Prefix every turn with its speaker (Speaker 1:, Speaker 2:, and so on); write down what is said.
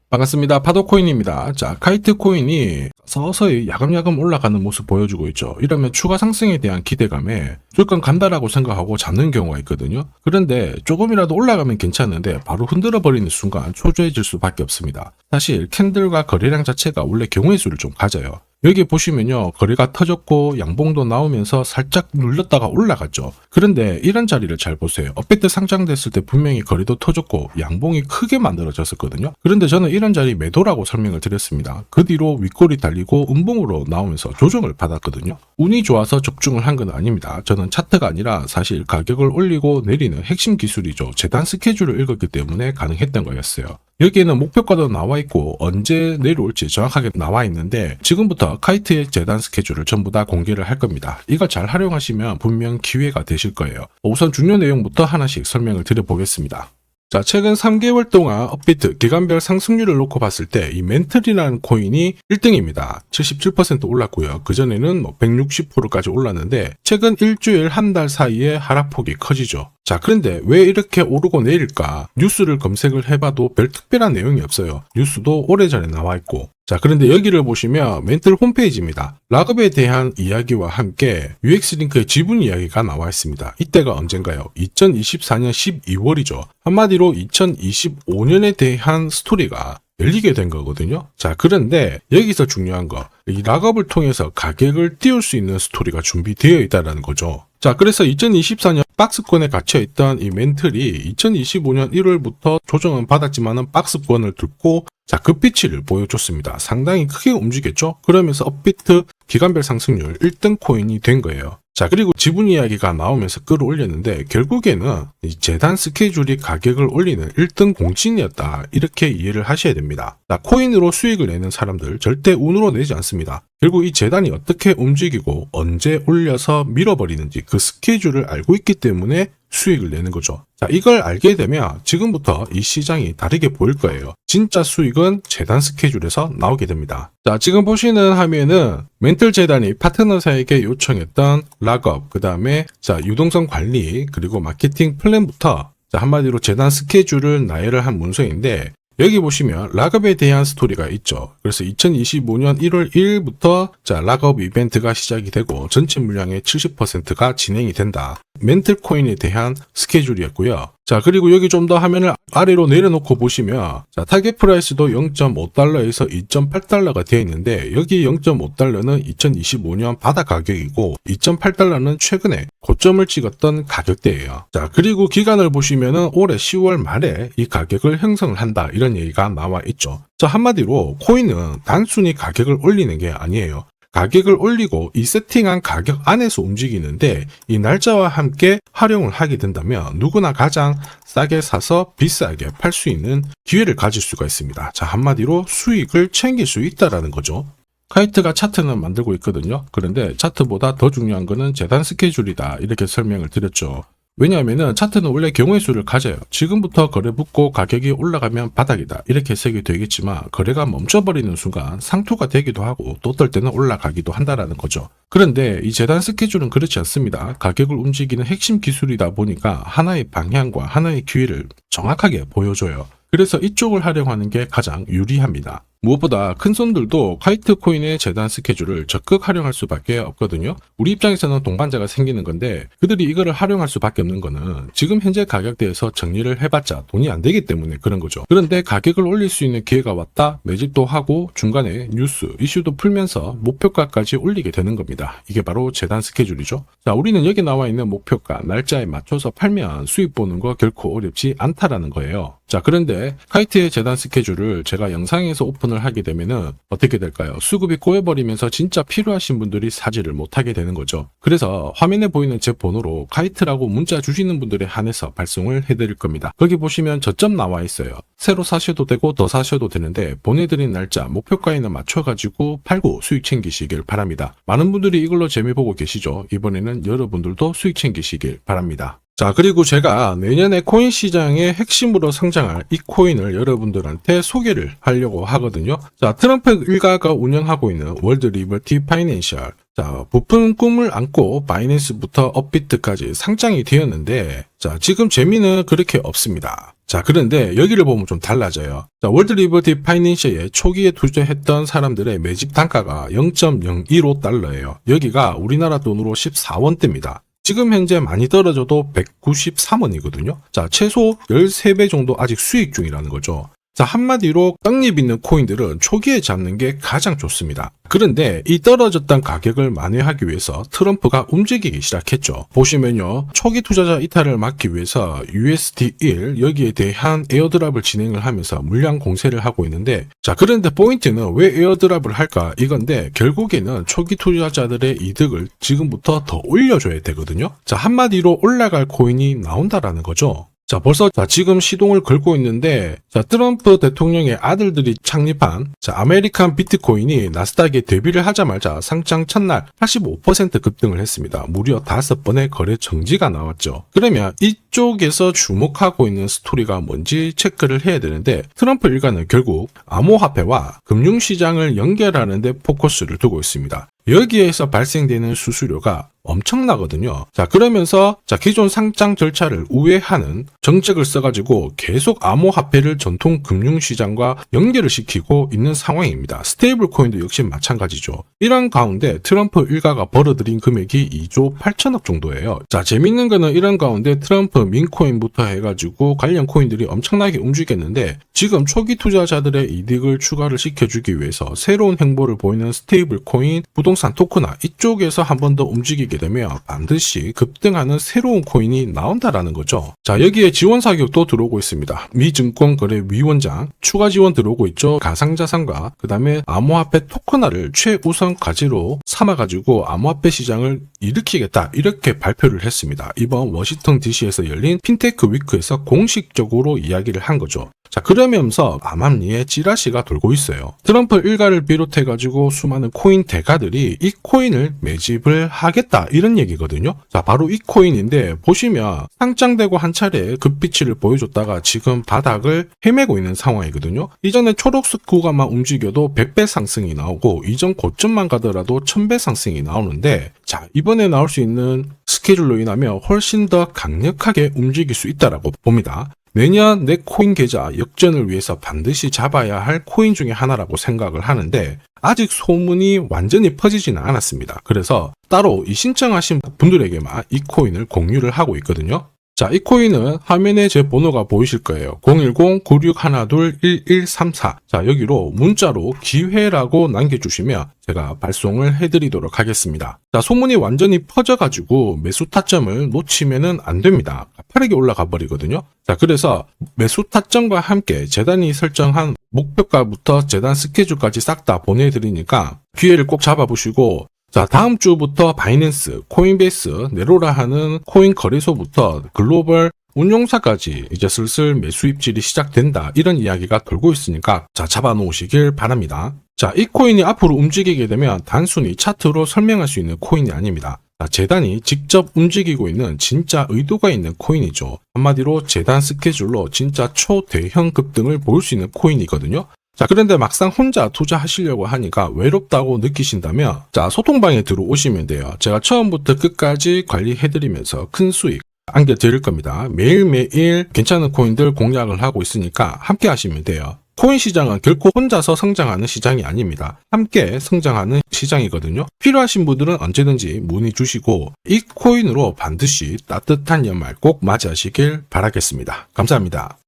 Speaker 1: 반갑습니다. 파도코인입니다. 자, 카이트 코인이 서서히 야금야금 올라가는 모습 보여주고 있죠. 이러면 추가 상승에 대한 기대감에 무조건 간다라고 생각하고 잡는 경우가 있거든요. 그런데 조금이라도 올라가면 괜찮은데 바로 흔들어 버리는 순간 초조해질 수밖에 없습니다. 사실 캔들과 거래량 자체가 원래 경우의 수를 좀 가져요. 여기 보시면요, 거래가 터졌고 양봉도 나오면서 살짝 눌렀다가 올라갔죠. 그런데 이런 자리를 잘 보세요. 업비트 상장됐을 때 분명히 거래도 터졌고 양봉이 크게 만들어졌었거든요. 그런데 저는 이런 자리 매도라고 설명을 드렸습니다. 그 뒤로 윗골이 달리고 음봉으로 나오면서 조정을 받았거든요. 운이 좋아서 적중을 한 건 아닙니다. 저는 차트가 아니라 사실 가격을 올리고 내리는 핵심 기술이죠. 재단 스케줄을 읽었기 때문에 가능했던 거였어요. 여기에는 목표가도 나와 있고 언제 내려올지 정확하게 나와 있는데 지금부터 카이트의 재단 스케줄을 전부 다 공개를 할 겁니다. 이걸 잘 활용하시면 분명 기회가 되실 거예요. 우선 중요 내용부터 하나씩 설명을 드려보겠습니다. 자, 최근 3개월 동안 업비트 기간별 상승률을 놓고 봤을 때 이 멘틀이라는 코인이 1등입니다. 77% 올랐고요. 그전에는 160%까지 올랐는데 최근 일주일 한 달 사이에 하락폭이 커지죠. 자, 그런데 왜 이렇게 오르고 내릴까? 뉴스를 검색을 해봐도 별 특별한 내용이 없어요. 뉴스도 오래전에 나와 있고. 자, 그런데 여기를 보시면 멘틀 홈페이지입니다. 락업에 대한 이야기와 함께 UX링크의 지분 이야기가 나와 있습니다. 이때가 언젠가요? 2024년 12월이죠. 한마디로 2025년에 대한 스토리가 열리게 된 거거든요. 자, 그런데 여기서 중요한 거, 이 락업을 통해서 가격을 띄울 수 있는 스토리가 준비되어 있다는 거죠. 자, 그래서 2024년 박스권에 갇혀있던 이 멘틀이 2025년 1월부터 조정은 받았지만은 박스권을 뚫고 자, 급비치를 보여줬습니다. 상당히 크게 움직였죠? 그러면서 업비트 기간별 상승률 1등 코인이 된 거예요. 자, 그리고 지분 이야기가 나오면서 끌어올렸는데 결국에는 이 재단 스케줄이 가격을 올리는 1등 공신이었다. 이렇게 이해를 하셔야 됩니다. 자, 코인으로 수익을 내는 사람들 절대 운으로 내지 않습니다. 결국 이 재단이 어떻게 움직이고 언제 올려서 밀어버리는지 그 스케줄을 알고 있기 때문에 수익을 내는 거죠. 자, 이걸 알게 되면 지금부터 이 시장이 다르게 보일 거예요. 진짜 수익은 재단 스케줄에서 나오게 됩니다. 자, 지금 보시는 화면은 멘틀 재단이 파트너사에게 요청했던 락업, 그 다음에 자, 유동성 관리, 그리고 마케팅 플랜부터 자, 한마디로 재단 스케줄을 나열을 한 문서인데 여기 보시면 락업에 대한 스토리가 있죠. 그래서 2025년 1월 1일부터 자, 락업 이벤트가 시작이 되고 전체 물량의 70%가 진행이 된다. 멘틀 코인에 대한 스케줄이었고요. 자, 그리고 여기 좀 더 화면을 아래로 내려놓고 보시면 자, 타겟 프라이스도 0.5달러에서 2.8달러가 되어 있는데 여기 0.5달러는 2025년 바닥 가격이고 2.8달러는 최근에 고점을 찍었던 가격대예요. 자, 그리고 기간을 보시면은 올해 10월 말에 이 가격을 형성을 한다. 이런 얘기가 나와 있죠. 자, 한마디로 코인은 단순히 가격을 올리는 게 아니에요. 가격을 올리고 이 세팅한 가격 안에서 움직이는데 이 날짜와 함께 활용을 하게 된다면 누구나 가장 싸게 사서 비싸게 팔 수 있는 기회를 가질 수가 있습니다. 자, 한마디로 수익을 챙길 수 있다라는 거죠. 카이트가 차트는 만들고 있거든요. 그런데 차트보다 더 중요한 거는 재단 스케줄이다. 이렇게 설명을 드렸죠. 왜냐하면 차트는 원래 경우의 수를 가져요. 지금부터 거래 붙고 가격이 올라가면 바닥이다. 이렇게 해석이 되겠지만 거래가 멈춰버리는 순간 상투가 되기도 하고 또 어떨 때는 올라가기도 한다라는 거죠. 그런데 이 재단 스케줄은 그렇지 않습니다. 가격을 움직이는 핵심 기술이다 보니까 하나의 방향과 하나의 기회를 정확하게 보여줘요. 그래서 이쪽을 활용하는 게 가장 유리합니다. 무엇보다 큰 손들도 카이트 코인의 재단 스케줄을 적극 활용할 수밖에 없거든요. 우리 입장에서는 동반자가 생기는 건데 그들이 이거를 활용할 수밖에 없는 거는 지금 현재 가격대에서 정리를 해봤자 돈이 안 되기 때문에 그런 거죠. 그런데 가격을 올릴 수 있는 기회가 왔다, 매집도 하고 중간에 뉴스, 이슈도 풀면서 목표가까지 올리게 되는 겁니다. 이게 바로 재단 스케줄이죠. 자, 우리는 여기 나와 있는 목표가, 날짜에 맞춰서 팔면 수익 보는 거 결코 어렵지 않다라는 거예요. 자, 그런데 카이트의 재단 스케줄을 제가 영상에서 오픈을 하게 되면은 어떻게 될까요? 수급이 꼬여버리면서 진짜 필요하신 분들이 사지를 못하게 되는 거죠. 그래서 화면에 보이는 제 번호로 카이트라고 문자 주시는 분들에 한해서 발송을 해드릴 겁니다. 거기 보시면 저점 나와 있어요. 새로 사셔도 되고 더 사셔도 되는데 보내드린 날짜, 목표가에는 맞춰가지고 팔고 수익 챙기시길 바랍니다. 많은 분들이 이걸로 재미 보고 계시죠. 이번에는 여러분들도 수익 챙기시길 바랍니다. 자, 그리고 제가 내년에 코인 시장의 핵심으로 성장할 이 코인을 여러분들한테 소개를 하려고 하거든요. 자, 트럼프 일가가 운영하고 있는 월드 리버티 파이낸셜. 자, 부푼 꿈을 안고 바이낸스부터 업비트까지 상장이 되었는데, 자, 지금 재미는 그렇게 없습니다. 자, 그런데 여기를 보면 좀 달라져요. 자, 월드 리버티 파이낸셜에 초기에 투자했던 사람들의 매집 단가가 0.015달러예요. 여기가 우리나라 돈으로 14원대입니다. 지금 현재 많이 떨어져도 193원이거든요. 자, 최소 13배 정도 아직 수익 중이라는 거죠. 자, 한마디로 떡잎 있는 코인들은 초기에 잡는 게 가장 좋습니다. 그런데 이 떨어졌던 가격을 만회하기 위해서 트럼프가 움직이기 시작했죠. 보시면요, 초기 투자자 이탈을 막기 위해서 USD1 여기에 대한 에어드랍을 진행을 하면서 물량 공세를 하고 있는데, 자, 그런데 포인트는 왜 에어드랍을 할까 이건데, 결국에는 초기 투자자들의 이득을 지금부터 더 올려줘야 되거든요. 자, 한마디로 올라갈 코인이 나온다라는 거죠. 자, 벌써 지금 시동을 걸고 있는데, 자, 트럼프 대통령의 아들들이 창립한 아메리칸 비트코인이 나스닥에 데뷔를 하자마자 상장 첫날 85% 급등을 했습니다. 무려 5번의 거래 정지가 나왔죠. 그러면 이쪽에서 주목하고 있는 스토리가 뭔지 체크를 해야 되는데, 트럼프 일가는 결국 암호화폐와 금융시장을 연결하는 데 포커스를 두고 있습니다. 여기에서 발생되는 수수료가 엄청나거든요. 자, 그러면서 기존 상장 절차를 우회하는 정책을 써가지고 계속 암호화폐를 전통 금융시장과 연결을 시키고 있는 상황입니다. 스테이블 코인도 역시 마찬가지죠. 이런 가운데 트럼프 일가가 벌어들인 금액이 2조 8천억 정도예요. 자, 재밌는 거는 이런 가운데 트럼프 민코인부터 해가지고 관련 코인들이 엄청나게 움직였는데, 지금 초기 투자자들의 이득을 추가를 시켜주기 위해서 새로운 행보를 보이는 스테이블 코인, 부동산 토크나 이쪽에서 한 번 더 움직이게 되면 반드시 급등하는 새로운 코인이 나온다라는 거죠. 자, 여기에 지원 사격도 들어오고 있습니다. 미 증권거래위원장 추가 지원 들어오고 있죠. 가상자산과 그 다음에 암호화폐 토큰화를 최우선 과제로 삼아가지고 암호화폐 시장을 일으키겠다, 이렇게 발표를 했습니다. 이번 워싱턴 DC에서 열린 핀테크 위크에서 공식적으로 이야기를 한 거죠. 자, 그러면서 암암리에 찌라시가 돌고 있어요. 트럼프 일가를 비롯해가지고 수많은 코인 대가들이 이 코인을 매집을 하겠다, 이런 얘기거든요. 자, 바로 이 코인인데, 보시면 상장되고 한 차례 급비치를 보여줬다가 지금 바닥을 헤매고 있는 상황이거든요. 이전에 초록색 구간만 움직여도 100배 상승이 나오고, 이전 고점만 가더라도 1000배 상승이 나오는데, 자, 이번에 나올 수 있는 스케줄로 인하면 훨씬 더 강력하게 움직일 수 있다라고 봅니다. 내년 내 코인 계좌 역전을 위해서 반드시 잡아야 할 코인 중에 하나라고 생각을 하는데, 아직 소문이 완전히 퍼지지는 않았습니다. 그래서 따로 이 신청하신 분들에게만 이 코인을 공유를 하고 있거든요. 자, 이 코인은 화면에 제 번호가 보이실 거예요. 010-9612-1134. 자, 여기로 문자로 기회라고 남겨주시면 제가 발송을 해드리도록 하겠습니다. 자, 소문이 완전히 퍼져가지고 매수 타점을 놓치면은 안 됩니다. 빠르게 올라가 버리거든요. 자, 그래서 매수 타점과 함께 재단이 설정한 목표가부터 재단 스케줄까지 싹 다 보내드리니까 기회를 꼭 잡아보시고, 자, 다음 주부터 바이낸스, 코인베이스, 네로라 하는 코인 거래소부터 글로벌 운용사까지 이제 슬슬 매수 입질이 시작된다, 이런 이야기가 돌고 있으니까 자, 잡아놓으시길 바랍니다. 자, 이 코인이 앞으로 움직이게 되면 단순히 차트로 설명할 수 있는 코인이 아닙니다. 자, 재단이 직접 움직이고 있는 진짜 의도가 있는 코인이죠. 한마디로 재단 스케줄로 진짜 초대형 급등을 보일 수 있는 코인이거든요. 자, 그런데 막상 혼자 투자하시려고 하니까 외롭다고 느끼신다면, 자, 소통방에 들어오시면 돼요. 제가 처음부터 끝까지 관리해드리면서 큰 수익 안겨드릴 겁니다. 매일매일 괜찮은 코인들 공략을 하고 있으니까 함께 하시면 돼요. 코인 시장은 결코 혼자서 성장하는 시장이 아닙니다. 함께 성장하는 시장이거든요. 필요하신 분들은 언제든지 문의 주시고, 이 코인으로 반드시 따뜻한 연말 꼭 맞이하시길 바라겠습니다. 감사합니다.